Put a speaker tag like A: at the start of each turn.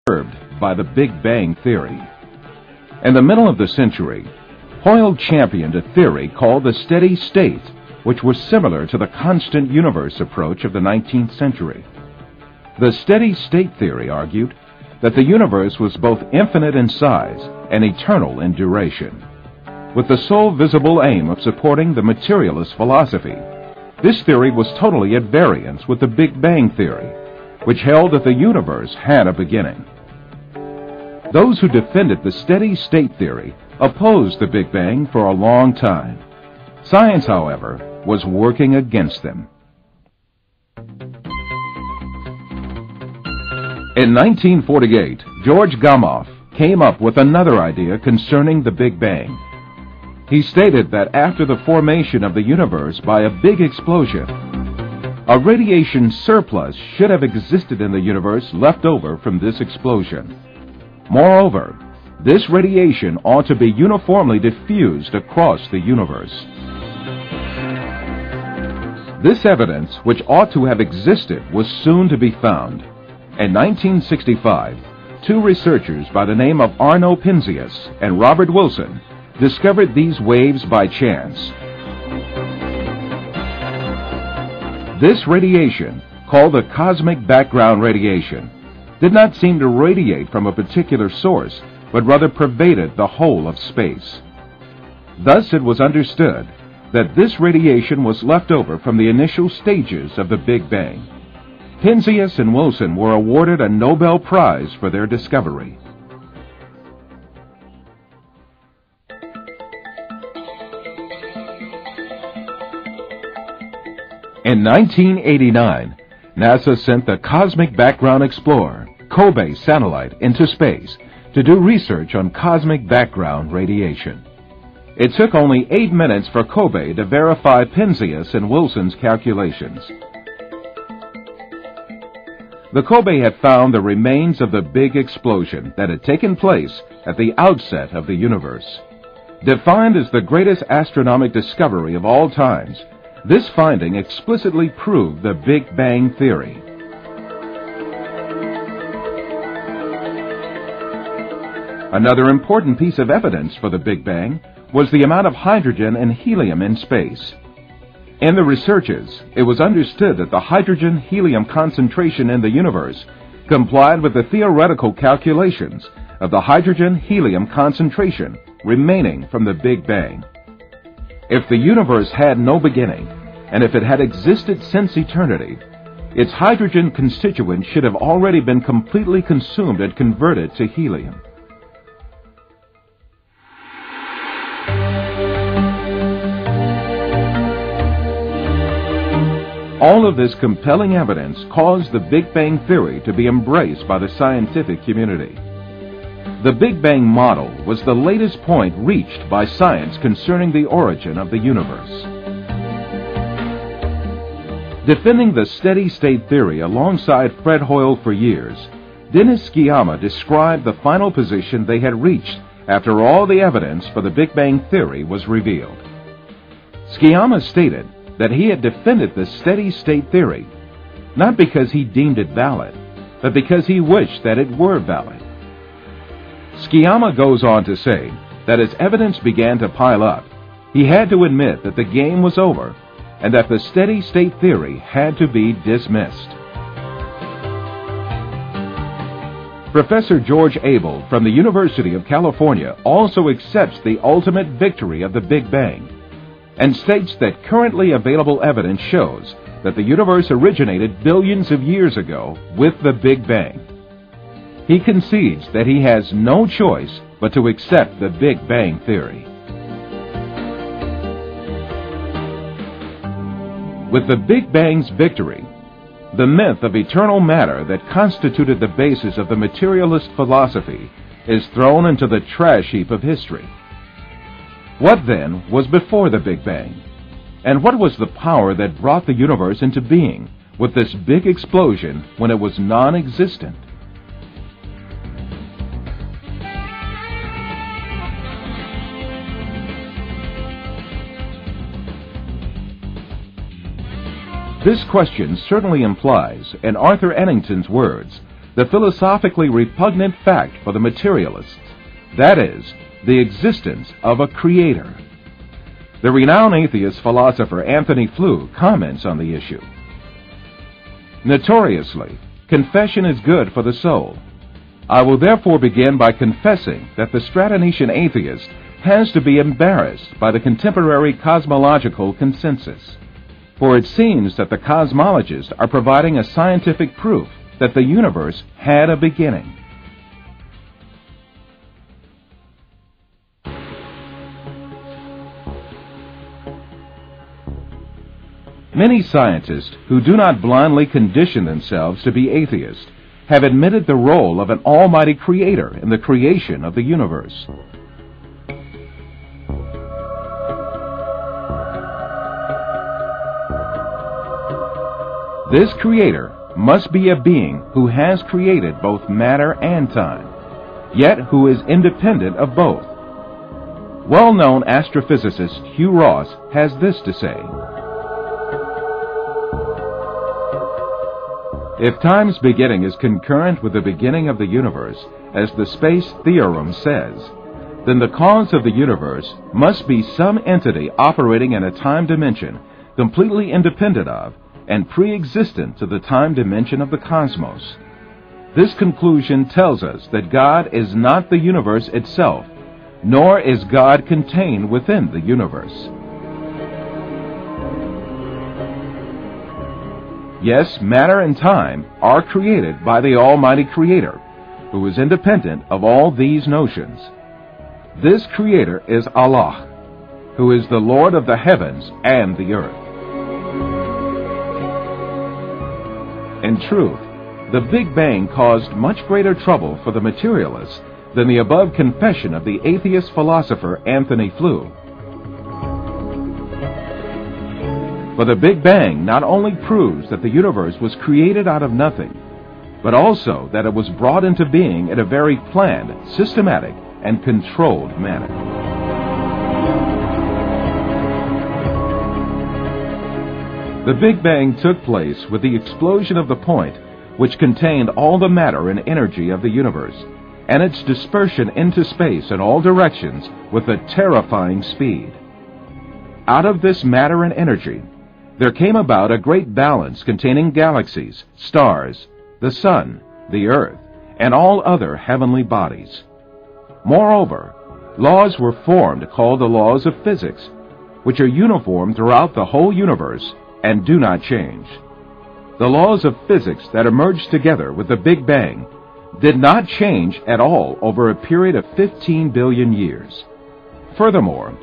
A: disturbed by the Big Bang theory. In the middle of the century, Hoyle championed a theory called the steady state, which was similar to the constant universe approach of the 19th century. The steady state theory argued that the universe was both infinite in size and eternal in duration, with the sole visible aim of supporting the materialist philosophy. This theory was totally at variance with the Big Bang theory, which held that the universe had a beginning. Those who defended the steady state theory opposed the Big Bang for a long time. Science, however, was working against them. In 1948, George Gamow came up with another idea concerning the Big Bang. He stated that after the formation of the universe by a big explosion, a radiation surplus should have existed in the universe left over from this explosion. Moreover, this radiation ought to be uniformly diffused across the universe. This evidence, which ought to have existed, was soon to be found. In 1965, two researchers by the name of Arno Penzias and Robert Wilson discovered these waves by chance. This radiation, called the cosmic background radiation, did not seem to radiate from a particular source, but rather pervaded the whole of space. Thus it was understood that this radiation was left over from the initial stages of the Big Bang. Penzias and Wilson were awarded a Nobel Prize for their discovery. In 1989, NASA sent the Cosmic Background Explorer, COBE satellite, into space to do research on cosmic background radiation. It took only 8 minutes for COBE to verify Penzias and Wilson's calculations. The COBE had found the remains of the big explosion that had taken place at the outset of the universe. Defined as the greatest astronomical discovery of all times, this finding explicitly proved the Big Bang theory. Another important piece of evidence for the Big Bang was the amount of hydrogen and helium in space. In the researches, it was understood that the hydrogen-helium concentration in the universe complied with the theoretical calculations of the hydrogen-helium concentration remaining from the Big Bang. If the universe had no beginning, and if it had existed since eternity, its hydrogen constituent should have already been completely consumed and converted to helium. All of this compelling evidence caused the Big Bang theory to be embraced by the scientific community. The Big Bang model was the latest point reached by science concerning the origin of the universe. Defending the steady-state theory alongside Fred Hoyle for years, Dennis Sciama described the final position they had reached after all the evidence for the Big Bang theory was revealed. Sciama stated that he had defended the steady-state theory, not because he deemed it valid, but because he wished that it were valid. Sciama goes on to say that as evidence began to pile up, he had to admit that the game was over and that the steady-state theory had to be dismissed. Professor George Abel from the University of California also accepts the ultimate victory of the Big Bang and states that currently available evidence shows that the universe originated billions of years ago with the Big Bang. He concedes that he has no choice but to accept the Big Bang theory. With the Big Bang's victory, the myth of eternal matter that constituted the basis of the materialist philosophy is thrown into the trash heap of history. What then was before the Big Bang? And what was the power that brought the universe into being with this big explosion when it was non-existent? This question certainly implies, in Arthur Eddington's words, the philosophically repugnant fact for the materialists, that is, the existence of a creator. The renowned atheist philosopher Anthony Flew comments on the issue. Notoriously, confession is good for the soul. I will therefore begin by confessing that the Stratonian atheist has to be embarrassed by the contemporary cosmological consensus, for it seems that the cosmologists are providing a scientific proof that the universe had a beginning. Many scientists who do not blindly condition themselves to be atheists have admitted the role of an almighty creator in the creation of the universe. This creator must be a being who has created both matter and time, yet who is independent of both. Well-known astrophysicist Hugh Ross has this to say: if time's beginning is concurrent with the beginning of the universe, as the space theorem says, then the cause of the universe must be some entity operating in a time dimension completely independent of and pre-existent to the time dimension of the cosmos. This conclusion tells us that God is not the universe itself, nor is God contained within the universe. Yes, matter and time are created by the Almighty Creator, who is independent of all these notions. This Creator is Allah, who is the Lord of the heavens and the earth. In truth, the Big Bang caused much greater trouble for the materialists than the above confession of the atheist philosopher Anthony Flew. For the Big Bang not only proves that the universe was created out of nothing, but also that it was brought into being in a very planned, systematic, and controlled manner. The Big Bang took place with the explosion of the point which contained all the matter and energy of the universe, and its dispersion into space in all directions with a terrifying speed. Out of this matter and energy, there came about a great balance containing galaxies, stars, the sun, the earth, and all other heavenly bodies. Moreover, laws were formed called the laws of physics, which are uniform throughout the whole universe and do not change. The laws of physics that emerged together with the Big Bang did not change at all over a period of 15 billion years. Furthermore,